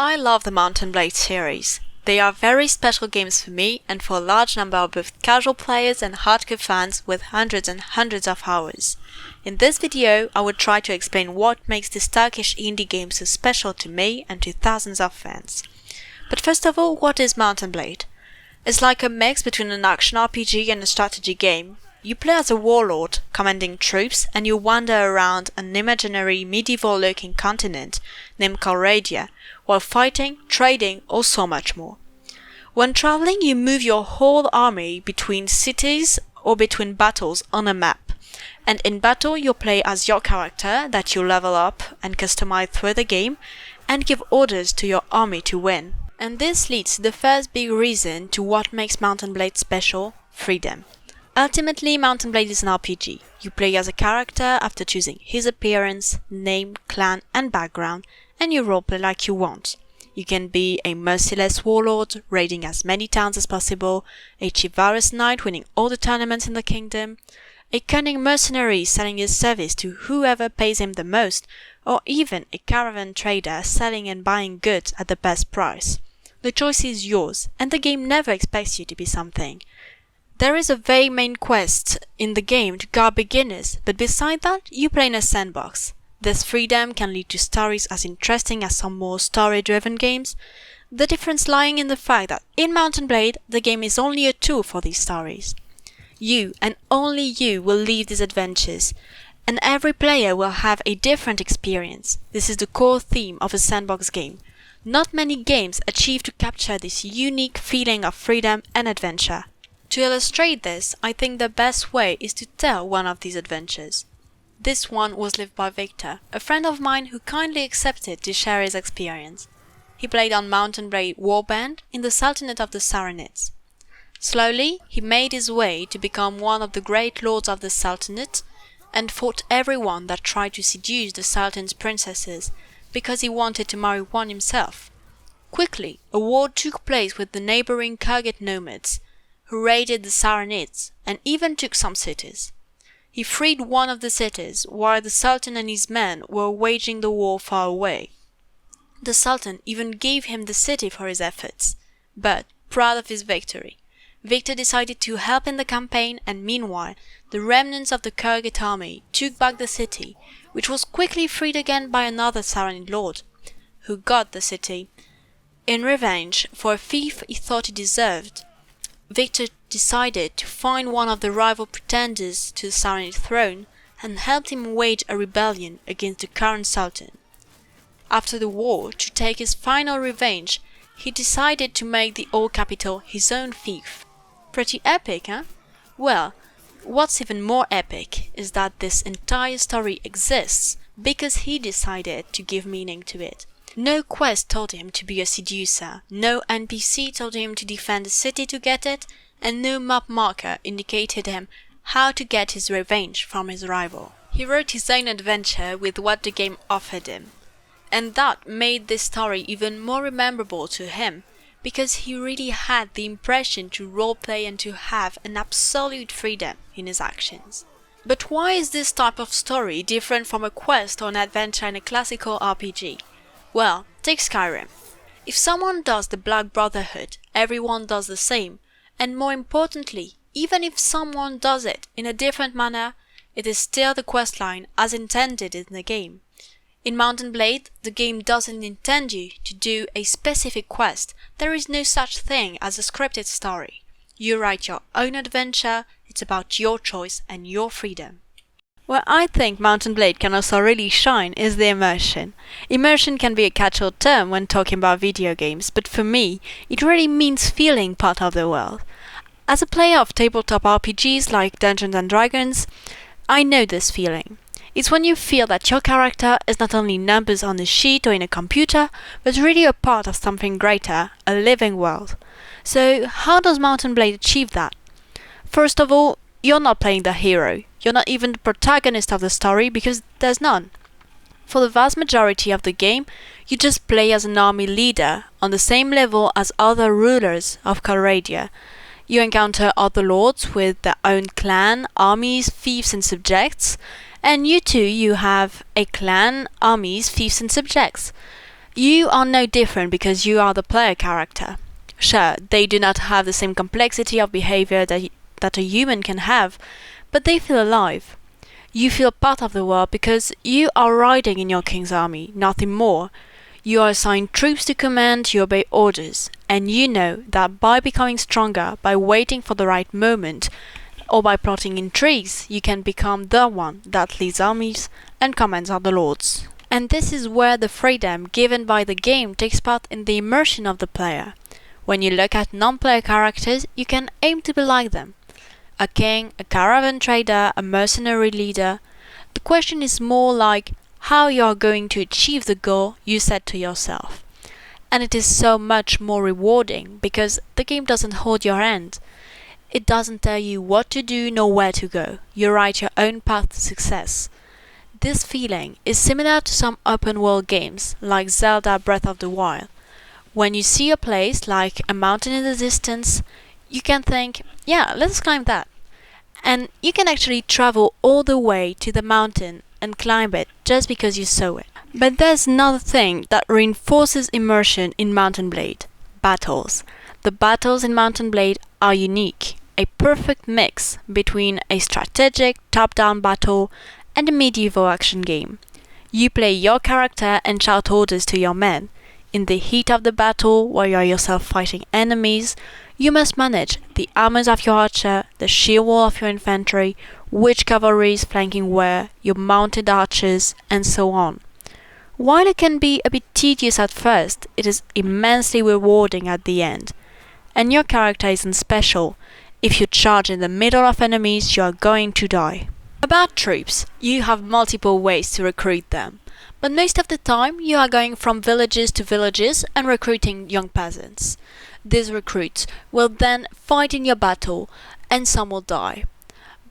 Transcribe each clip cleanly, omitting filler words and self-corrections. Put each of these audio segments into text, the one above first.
I love the Mount & Blade series. They are very special games for me and for a large number of both casual players and hardcore fans with hundreds and hundreds of hours. In this video, I will try to explain what makes this Turkish indie game so special to me and to thousands of fans. But first of all, what is Mount & Blade? It's like a mix between an action RPG and a strategy game. You play as a warlord, commanding troops, and you wander around an imaginary medieval-looking continent named Calradia, while fighting, trading, or so much more. When traveling, you move your whole army between cities or between battles on a map. And in battle, you play as your character that you level up and customize through the game, and give orders to your army to win. And this leads to the first big reason to what makes Mount & Blade special: freedom. Ultimately, Mount & Blade is an RPG. You play as a character after choosing his appearance, name, clan and background, and you roleplay like you want. You can be a merciless warlord, raiding as many towns as possible, a chivalrous knight winning all the tournaments in the kingdom, a cunning mercenary selling his service to whoever pays him the most, or even a caravan trader selling and buying goods at the best price. The choice is yours, and the game never expects you to be something. There is a vague main quest in the game to guide beginners, but beside that, you play in a sandbox. This freedom can lead to stories as interesting as some more story-driven games, the difference lying in the fact that in Mount & Blade, the game is only a tool for these stories. You, and only you, will live these adventures, and every player will have a different experience. This is the core theme of a sandbox game. Not many games achieve to capture this unique feeling of freedom and adventure. To illustrate this, I think the best way is to tell one of these adventures. This one was lived by Victor, a friend of mine who kindly accepted to share his experience. He played on Mount & Blade Warband in the Sultanate of the Saranids. Slowly, he made his way to become one of the great lords of the Sultanate and fought everyone that tried to seduce the Sultan's princesses because he wanted to marry one himself. Quickly, a war took place with the neighboring Kyrgyz nomads, who raided the Saranids and even took some cities. He freed one of the cities while the Sultan and his men were waging the war far away. The Sultan even gave him the city for his efforts, but, proud of his victory, Victor decided to help in the campaign, and meanwhile the remnants of the Kyrgyz army took back the city, which was quickly freed again by another Saranid lord, who got the city. In revenge for a fief he thought he deserved, Victor decided to find one of the rival pretenders to the Saranid throne and helped him wage a rebellion against the current Sultan. After the war, to take his final revenge, he decided to make the old capital his own fief. Pretty epic, huh? Well, what's even more epic is that this entire story exists because he decided to give meaning to it. No quest told him to be a seducer, no NPC told him to defend the city to get it, and no map marker indicated him how to get his revenge from his rival. He wrote his own adventure with what the game offered him, and that made this story even more memorable to him, because he really had the impression to roleplay and to have an absolute freedom in his actions. But why is this type of story different from a quest or an adventure in a classical RPG? Well, take Skyrim. If someone does the Black Brotherhood, everyone does the same, and more importantly, even if someone does it in a different manner, it is still the questline as intended in the game. In Mount & Blade, the game doesn't intend you to do a specific quest. There is no such thing as a scripted story. You write your own adventure, it's about your choice and your freedom. Where I think Mount & Blade can also really shine is the immersion. Immersion can be a catch-all term when talking about video games, but for me, it really means feeling part of the world. As a player of tabletop RPGs like Dungeons & Dragons, I know this feeling. It's when you feel that your character is not only numbers on a sheet or in a computer, but really a part of something greater, a living world. So how does Mount & Blade achieve that? First of all, you're not playing the hero. You're not even the protagonist of the story because there's none. For the vast majority of the game, you just play as an army leader on the same level as other rulers of Calradia. You encounter other lords with their own clan, armies, fiefs and subjects, and you have a clan, armies, fiefs and subjects. You are no different because you are the player character. Sure, they do not have the same complexity of behavior that a human can have, but they feel alive. You feel part of the world because you are riding in your king's army, nothing more. You are assigned troops to command, you obey orders, and you know that by becoming stronger, by waiting for the right moment, or by plotting intrigues, you can become the one that leads armies and commands other lords. And this is where the freedom given by the game takes part in the immersion of the player. When you look at non-player characters, you can aim to be like them. A king, a caravan trader, a mercenary leader. The question is more like how you are going to achieve the goal you set to yourself. And it is so much more rewarding because the game doesn't hold your hand. It doesn't tell you what to do nor where to go. You write your own path to success. This feeling is similar to some open-world games like Zelda Breath of the Wild. When you see a place like a mountain in the distance, you can think, yeah, let's climb that. And you can actually travel all the way to the mountain and climb it just because you saw it. But there's another thing that reinforces immersion in Mountain Blade: battles. The battles in Mountain Blade are unique, a perfect mix between a strategic top-down battle and a medieval action game. You play your character and shout orders to your men. In the heat of the battle, while you are yourself fighting enemies, you must manage the armors of your archer, the shield wall of your infantry, which cavalry is flanking where, your mounted archers, and so on. While it can be a bit tedious at first, it is immensely rewarding at the end. And your character isn't special. If you charge in the middle of enemies, you are going to die. About troops, you have multiple ways to recruit them, but most of the time you are going from villages to villages and recruiting young peasants. These recruits will then fight in your battle, and some will die.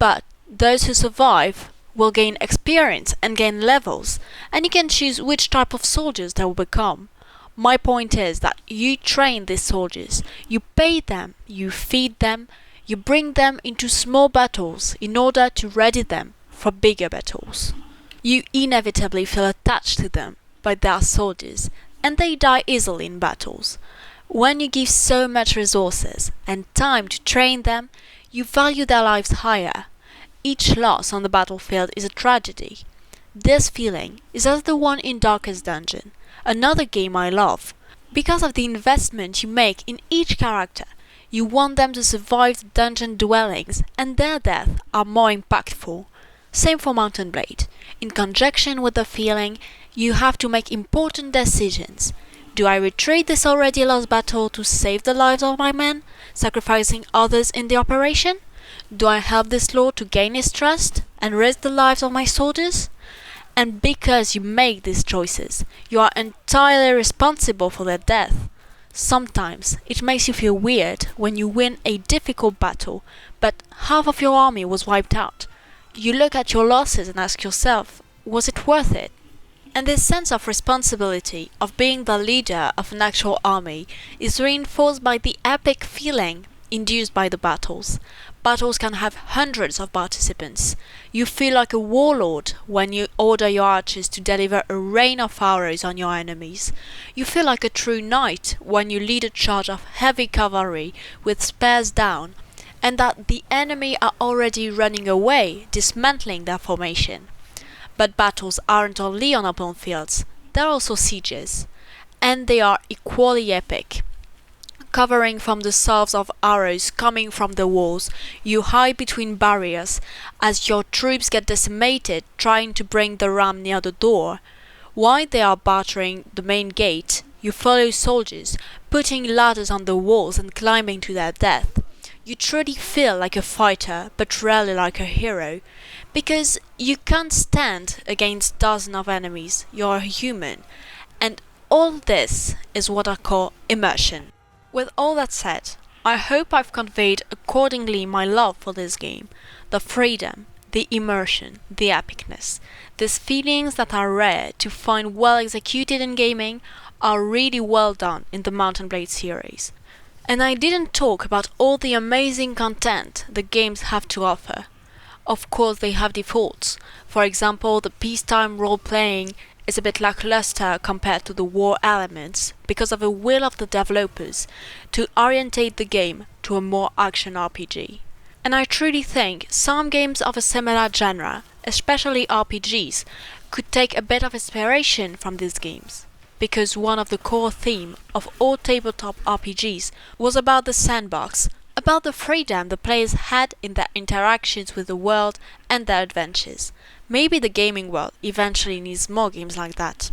But those who survive will gain experience and gain levels, and you can choose which type of soldiers they will become. My point is that you train these soldiers, you pay them, you feed them, you bring them into small battles in order to ready them for bigger battles. You inevitably feel attached to them, but they are soldiers, and they die easily in battles. When you give so much resources and time to train them, you value their lives higher. Each loss on the battlefield is a tragedy. This feeling is as the one in Darkest Dungeon, another game I love. Because of the investment you make in each character, you want them to survive the dungeon dwellings, and their deaths are more impactful. Same for Mountain Blade. In conjunction with the feeling, you have to make important decisions. Do I retreat this already lost battle to save the lives of my men, sacrificing others in the operation? Do I help this lord to gain his trust and risk the lives of my soldiers? And because you make these choices, you are entirely responsible for their death. Sometimes it makes you feel weird when you win a difficult battle, but half of your army was wiped out. You look at your losses and ask yourself, was it worth it? And this sense of responsibility, of being the leader of an actual army, is reinforced by the epic feeling induced by the battles. Battles can have hundreds of participants. You feel like a warlord when you order your archers to deliver a rain of arrows on your enemies. You feel like a true knight when you lead a charge of heavy cavalry with spears down, and that the enemy are already running away, dismantling their formation. But battles aren't only on open fields, they're also sieges, and they are equally epic. Covering from the salves of arrows coming from the walls, you hide between barriers as your troops get decimated trying to bring the ram near the door. While they are battering the main gate, you follow soldiers, putting ladders on the walls and climbing to their death. You truly feel like a fighter, but rarely like a hero, because you can't stand against dozens of enemies, you're a human, and all this is what I call immersion. With all that said, I hope I've conveyed accordingly my love for this game, the freedom, the immersion, the epicness. These feelings that are rare to find well executed in gaming are really well done in the Mountain Blade series. And I didn't talk about all the amazing content the games have to offer. Of course they have defaults, for example the peacetime role-playing is a bit lackluster compared to the war elements because of the will of the developers to orientate the game to a more action RPG. And I truly think some games of a similar genre, especially RPGs, could take a bit of inspiration from these games. Because one of the core themes of all tabletop RPGs was about the sandbox, about the freedom the players had in their interactions with the world and their adventures. Maybe the gaming world eventually needs more games like that.